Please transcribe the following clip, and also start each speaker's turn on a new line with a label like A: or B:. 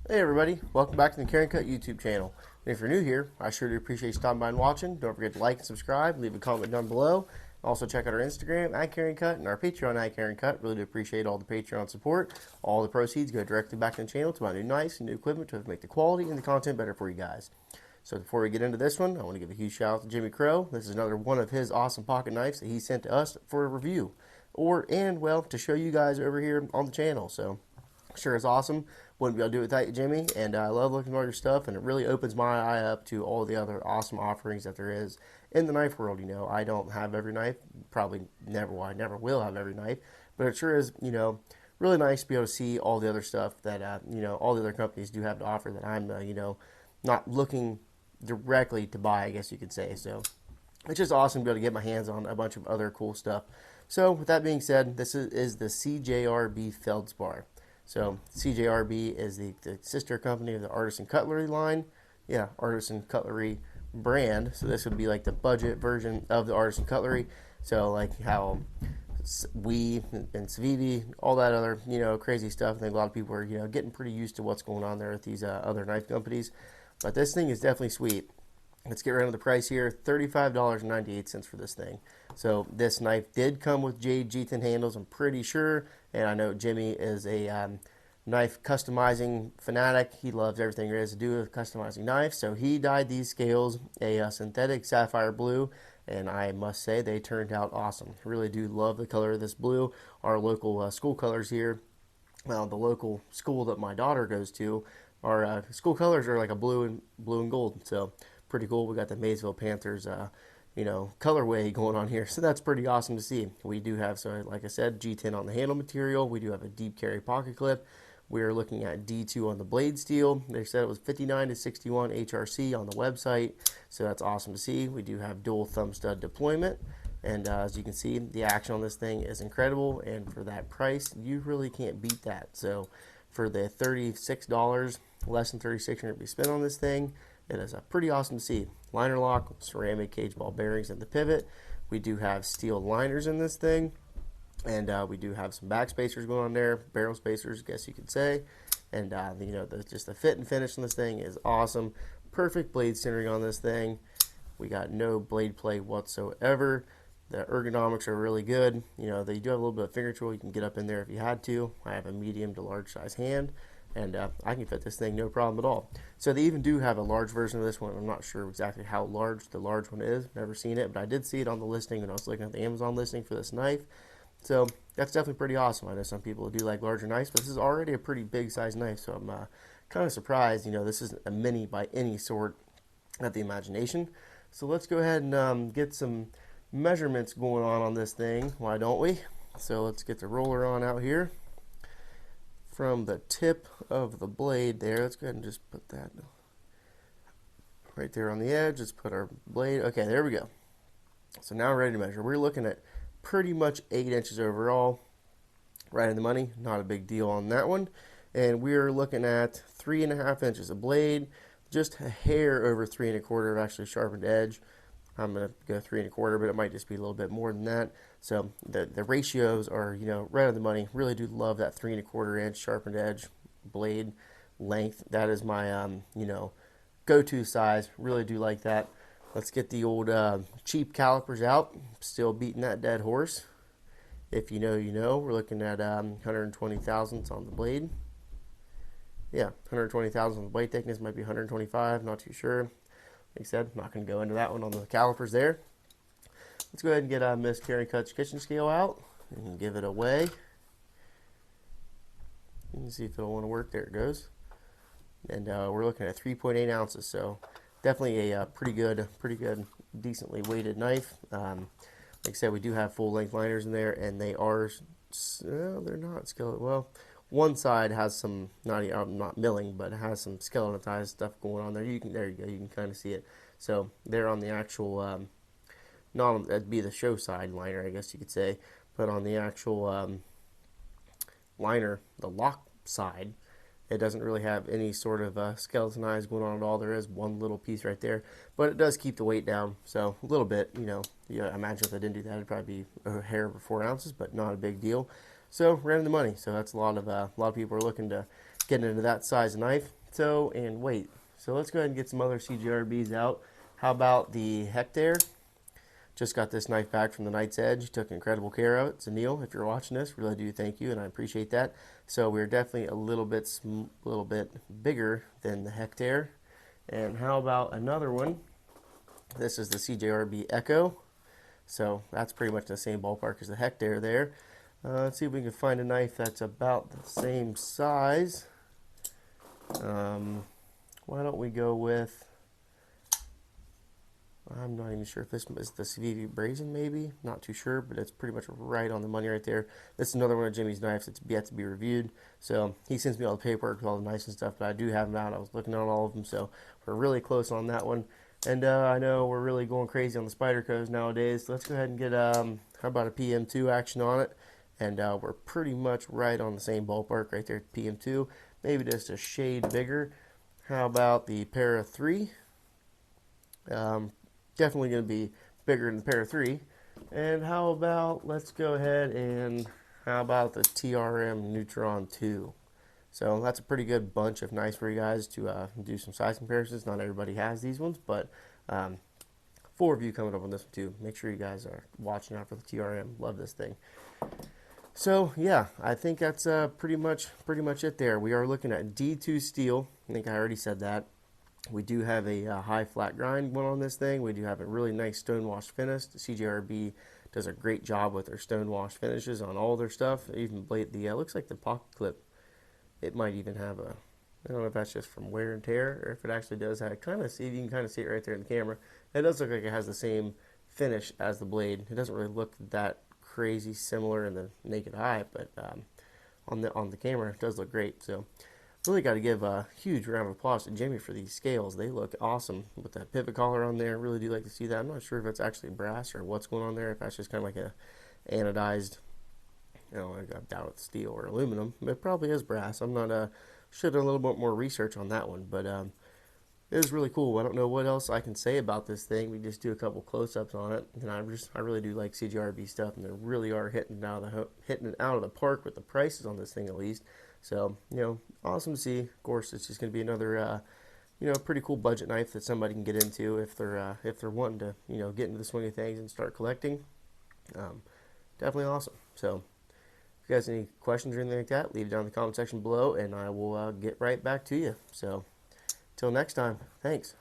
A: Hey everybody, welcome back to the Carryandcut YouTube channel. And if you're new here, I sure do appreciate you stopping by and watching. Don't forget to like and subscribe, leave a comment down below. Also check out our Instagram at Carryandcut and our Patreon at Carryandcut. Really do appreciate all the Patreon support. All the proceeds go directly back to the channel to buy new knives and new equipment to make the quality and the content better for you guys. So before we get into this one, I want to give a huge shout out to Jimmie Crowe. This is another one of his awesome pocket knives that he sent to us for a review. To show you guys over here on the channel. So sure is awesome. Wouldn't be able to do it without you, Jimmy. And I love looking at all your stuff, and it really opens my eye up to all the other awesome offerings that there is in the knife world. You know, I don't have every knife, probably never. Well, I never will have every knife, but it sure is, really nice to be able to see all the other stuff that all the other companies do have to offer that I'm not looking directly to buy, I guess you could say. So it's just awesome to be able to get my hands on a bunch of other cool stuff. So with that being said, this is the CJRB feldspar. So CJRB is the sister company of the Artisan cutlery line. Yeah, Artisan cutlery brand. So this would be like the budget version of the Artisan cutlery. So like how we and Civivi, all that other crazy stuff. I think a lot of people are getting pretty used to what's going on there with these other knife companies. But this thing is definitely sweet. Let's get right on the price here. $35.98 for this thing. So this knife did come with jade G10 handles, I'm pretty sure. And I know Jimmy is a knife customizing fanatic. He loves everything there is to do with customizing knives. So he dyed these scales a synthetic sapphire blue. And I must say they turned out awesome. I really do love the color of this blue. Our local school colors here. Well, the local school that my daughter goes to, our school colors are like a blue and gold. So pretty cool. We got the Maysville Panthers, colorway going on here. So that's pretty awesome to see. We do have, so like I said, G10 on the handle material. We do have a deep carry pocket clip. We are looking at D2 on the blade steel. They said it was 59 to 61 HRC on the website. So that's awesome to see. We do have dual thumb stud deployment. And as you can see, the action on this thing is incredible. And for that price, you really can't beat that. So for the $36, less than $36 you're going to be spent on this thing, it is pretty awesome to see. Liner lock, ceramic cage ball bearings at the pivot. We do have steel liners in this thing. And we do have some back spacers going on there, barrel spacers, I guess you could say. And, just the fit and finish on this thing is awesome. Perfect blade centering on this thing. We got no blade play whatsoever. The ergonomics are really good. They do have a little bit of finger control. You can get up in there if you had to. I have a medium to large size hand. And I can fit this thing no problem at all. So they even do have a large version of this one. I'm not sure exactly how large the large one is. Never seen it, but I did see it on the listing when I was looking at the Amazon listing for this knife. So that's definitely pretty awesome. I know some people do like larger knives, but this is already a pretty big size knife. So I'm kind of surprised. This isn't a mini by any sort at the imagination. So let's go ahead and get some measurements going on this thing. Why don't we? So let's get the roller on out here. From the tip of the blade there, let's go ahead and just put that right there on the edge. Let's put our blade. Okay, there we go. So now we're ready to measure. We're looking at pretty much 8 inches overall. Right in the money. Not a big deal on that one. And we're looking at 3.5 inches of blade. Just a hair over 3 1/4 of actually sharpened edge. I'm going to go 3 1/4, but it might just be a little bit more than that. So the ratios are, right on the money. Really do love that 3 1/4 inch sharpened edge blade length. That is my, go-to size. Really do like that. Let's get the old cheap calipers out. Still beating that dead horse. If you know, you know. We're looking at 120 thousandths on the blade. Yeah, 120 thousandths on the blade thickness. Might be 125, not too sure. Like I said, I'm not going to go into that one on the calipers there. Let's go ahead and get Miss Carryandcut's kitchen scale out and give it a weigh. You can see if it'll want to work. There it goes. And we're looking at 3.8 ounces, so definitely a pretty good, decently weighted knife. Like I said, we do have full length liners in there, and they are, they're not skeleton. Well, one side has some, not milling, but it has some skeletonized stuff going on there. There you go, you can kind of see it. So they're on the actual, that'd be the show side liner, I guess you could say, but on the actual liner, the lock side, it doesn't really have any sort of skeletonized going on at all. There is one little piece right there, but it does keep the weight down. So a little bit, I imagine if I didn't do that, it'd probably be a hair over 4 ounces, but not a big deal. So right in the money. So that's a lot of people are looking to getting into that size knife. So, and wait, so let's go ahead and get some other CJRBs out. How about the Hectare? Just got this knife back from the Knight's Edge. Took incredible care of it. So Neil, if you're watching this, really do thank you, and I appreciate that. So we're definitely a little bit bigger than the Hectare. And how about another one? This is the CJRB Echo. So that's pretty much the same ballpark as the Hectare there. Let's see if we can find a knife that's about the same size. Why don't we go with, I'm not even sure if this is the Civivi Brazen, maybe. Not too sure, but it's pretty much right on the money right there. This is another one of Jimmie's knives that's yet to be reviewed. So he sends me all the paperwork with all the knives and stuff, but I do have them out. I was looking at all of them, so we're really close on that one. And I know we're really going crazy on the Spydercos nowadays. So let's go ahead and get, how about a PM2 action on it? And we're pretty much right on the same ballpark right there at PM2. Maybe just a shade bigger. How about the Para 3? Definitely going to be bigger than the Para 3. And how about, let's go ahead and, how about the TRM Neutron 2? So that's a pretty good bunch of knives for you guys to do some size comparisons. Not everybody has these ones, but 4 of you coming up on this one too. Make sure you guys are watching out for the TRM. Love this thing. So yeah, I think that's pretty much it there. We are looking at D2 steel. I think I already said that. We do have a high flat grind one on this thing. We do have a really nice stonewash finish. The CJRB does a great job with their stonewash finishes on all their stuff. Even blade, looks like the pocket clip. It might even have a, I don't know if that's just from wear and tear or if it actually does have, you can kind of see it right there in the camera. It does look like it has the same finish as the blade. It doesn't really look that crazy similar in the naked eye, but on the camera it does look great. So really got to give a huge round of applause to Jimmie for these scales. They look awesome with that pivot collar on there. Really do like to see that. I'm not sure if it's actually brass or what's going on there, if that's just kind of like a anodized, you know, I doubt it's steel or aluminum. It probably is brass. I'm not should have done a little bit more research on that one, but it is really cool. I don't know what else I can say about this thing. We just do a couple close-ups on it, and I really do like CJRB stuff, and they really are hitting it out of the park with the prices on this thing at least. So, you know, awesome to see. Of course, it's just going to be another you know, pretty cool budget knife that somebody can get into if they're wanting to, you know, get into the swing of things and start collecting. Definitely awesome. So if you guys have any questions or anything like that, leave it down in the comment section below, and I will get right back to you. So, till next time, thanks.